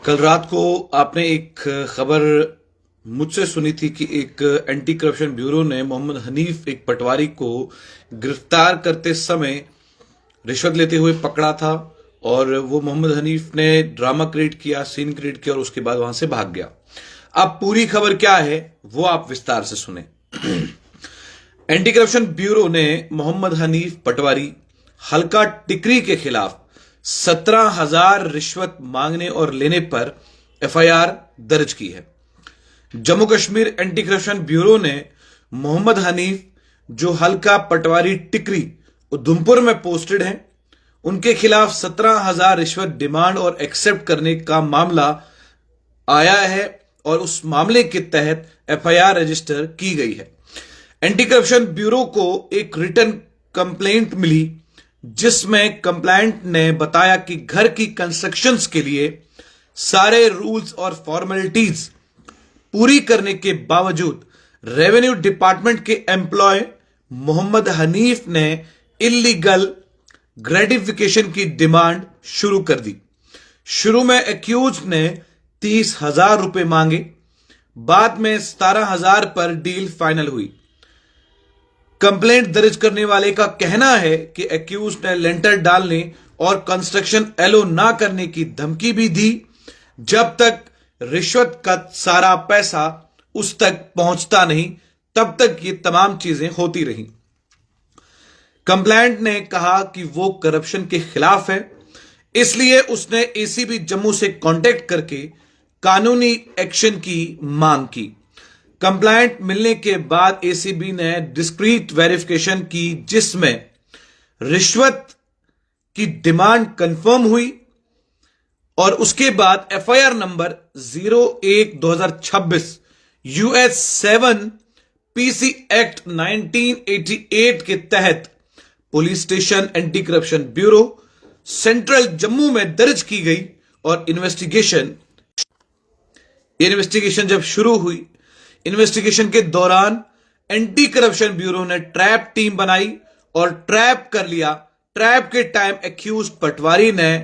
कल रात को आपने एक खबर मुझसे सुनी थी कि एक एंटी करप्शन ब्यूरो ने मोहम्मद हनीफ एक पटवारी को गिरफ्तार करते समय रिश्वत लेते हुए पकड़ा था। और वो मोहम्मद हनीफ ने ड्रामा क्रिएट किया, सीन क्रिएट किया और उसके बाद वहां से भाग गया। अब पूरी खबर क्या है वो आप विस्तार से सुने। एंटी करप्शन ब्यूरो ने मोहम्मद हनीफ पटवारी हल्का टिकरी के खिलाफ 17,000 रिश्वत मांगने और लेने पर एफआईआर दर्ज की है। Jammu Kashmir anti corruption bureau ने मोहम्मद हनीफ, जो हल्का पटवारी टिकरी उधमपुर में पोस्टेड हैं, उनके खिलाफ 17,000 रिश्वत डिमांड और एक्सेप्ट करने का मामला आया है और उस मामले के तहत एफआईआर रजिस्टर की गई है। एंटी करप्शन ब्यूरो को एक रिटन कंप्लेंट मिली जिसमें कंप्लेंट ने बताया कि घर की कंस्ट्रक्शंस के लिए सारे रूल्स और फॉर्मेलिटीज पूरी करने के बावजूद रेवेन्यू डिपार्टमेंट के एम्प्लॉय मोहम्मद हनीफ ने इलीगल ग्रेटिफिकेशन की डिमांड शुरू कर दी। शुरू में एक्यूज ने 30,000 रुपए मांगे, बाद में 17,000 पर डील फाइनल हुई। कंप्लेंट दर्ज करने वाले का कहना है कि एक्यूज ने लेंटर डालने और कंस्ट्रक्शन एलो ना करने की धमकी भी दी जब तक रिश्वत का सारा पैसा उस तक पहुंचता नहीं, तब तक ये तमाम चीजें होती रही। कंप्लेंट ने कहा कि वो करप्शन के खिलाफ है, इसलिए उसने एसीबी जम्मू से कांटेक्ट करके कानूनी एक्शन की मांग की। कंप्लेंट मिलने के बाद एसीबी ने डिस्क्रीट वेरिफिकेशन की जिसमें रिश्वत की डिमांड कंफर्म हुई और उसके बाद FIR number 01/2026 US 7 PC act 1988 के तहत police station anti corruption bureau central Jammu में दर्ज की गई। और इन्वेस्टिगेशन जब शुरू हुई, इन्वेस्टिगेशन के दौरान एंटी करप्शन ब्यूरो ने ट्रैप टीम बनाई और ट्रैप कर लिया। ट्रैप के टाइम एक्यूज पटवारी ने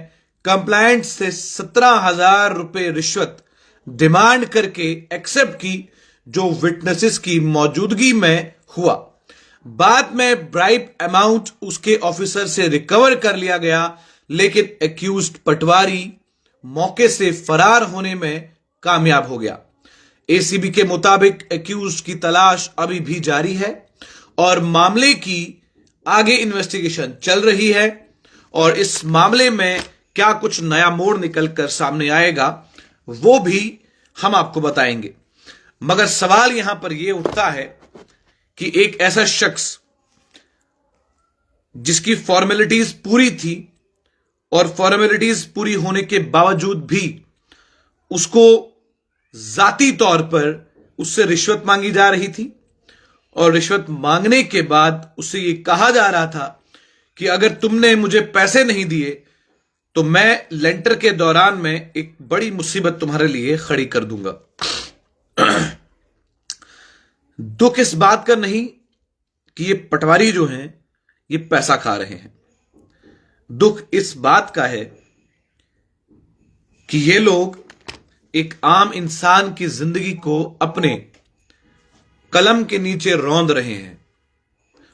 कंप्लेंट से 17,000 रुपए रिश्वत डिमांड करके एक्सेप्ट की, जो विटनेसेस की मौजूदगी में हुआ। बाद में ब्राइब अमाउंट उसके ऑफिसर से रिकवर कर लिया गया, लेकिन एक्यूज्ड पटवारी मौके से फरार होने में कामयाब हो गया। एसीबी के मुताबिक एक्यूज्ड की तलाश अभी भी जारी है और मामले की आगे इन्वेस्टिगेशन चल रही है और इस मामले में क्या कुछ नया मोड़ निकलकर सामने आएगा वो भी हम आपको बताएंगे। मगर सवाल यहां पर यह उठता है कि एक ऐसा शख्स जिसकी फॉर्मेलिटीज पूरी थी और फॉर्मेलिटीज पूरी होने के बावजूद भी उसको जाती तौर पर उससे रिश्वत मांगी जा रही थी और रिश्वत मांगने के बाद उससे यह कहा जा रहा था कि अगर तुमने मुझे पैसे नहीं दिए तो मैं लेंटर के दौरान में एक बड़ी मुसीबत तुम्हारे लिए खड़ी कर दूंगा। दुख इस बात का नहीं कि ये पटवारी जो हैं ये पैसा खा रहे हैं, दुख इस बात का है कि ये लोग एक आम इंसान की जिंदगी को अपने कलम के नीचे रौंद रहे हैं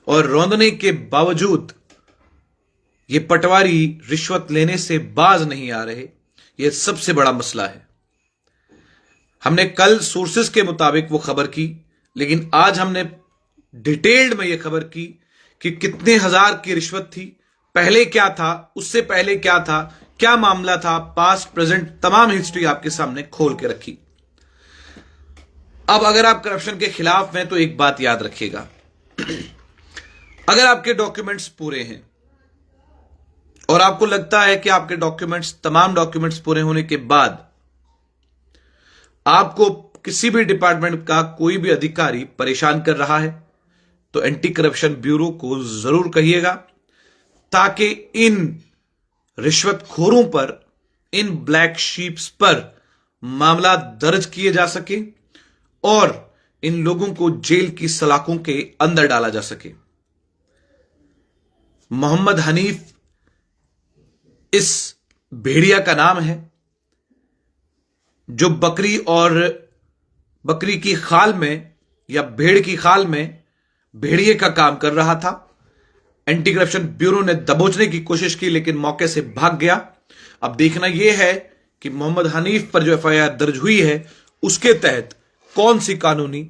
और रौंदने के बावजूद ये पटवारी रिश्वत लेने से बाज नहीं आ रहे। यह सबसे बड़ा मसला है। हमने कल सोर्सेस के मुताबिक वो खबर की, लेकिन आज हमने डिटेल्ड में यह खबर की कि कितने हजार की रिश्वत थी, पहले क्या था, उससे पहले क्या था, क्या मामला था, पास्ट प्रेजेंट तमाम हिस्ट्री आपके सामने खोल के रखी। अब अगर आप करप्शन के खिलाफ हैं तो एक बात याद रखिएगा, अगर आपके डॉक्यूमेंट्स पूरे हैं और आपको लगता है कि आपके डॉक्यूमेंट्स, तमाम डॉक्यूमेंट्स पूरे होने के बाद आपको किसी भी डिपार्टमेंट का कोई भी अधिकारी परेशान कर रहा है, तो एंटी करप्शन ब्यूरो को जरूर कहिएगा ताकि इन रिश्वतखोरों पर, इन ब्लैक शीप्स पर मामला दर्ज किए जा सके और इन लोगों को जेल की सलाखों के अंदर डाला जा सके। मोहम्मद हनीफ इस भेड़िया का नाम है जो बकरी की खाल में या भेड़ की खाल में भेड़िए का काम कर रहा था। एंटी करप्शन ब्यूरो ने दबोचने की कोशिश की लेकिन मौके से भाग गया। अब देखना यह है कि मोहम्मद हनीफ पर जो एफआईआर दर्ज हुई है उसके तहत कौन सी कानूनी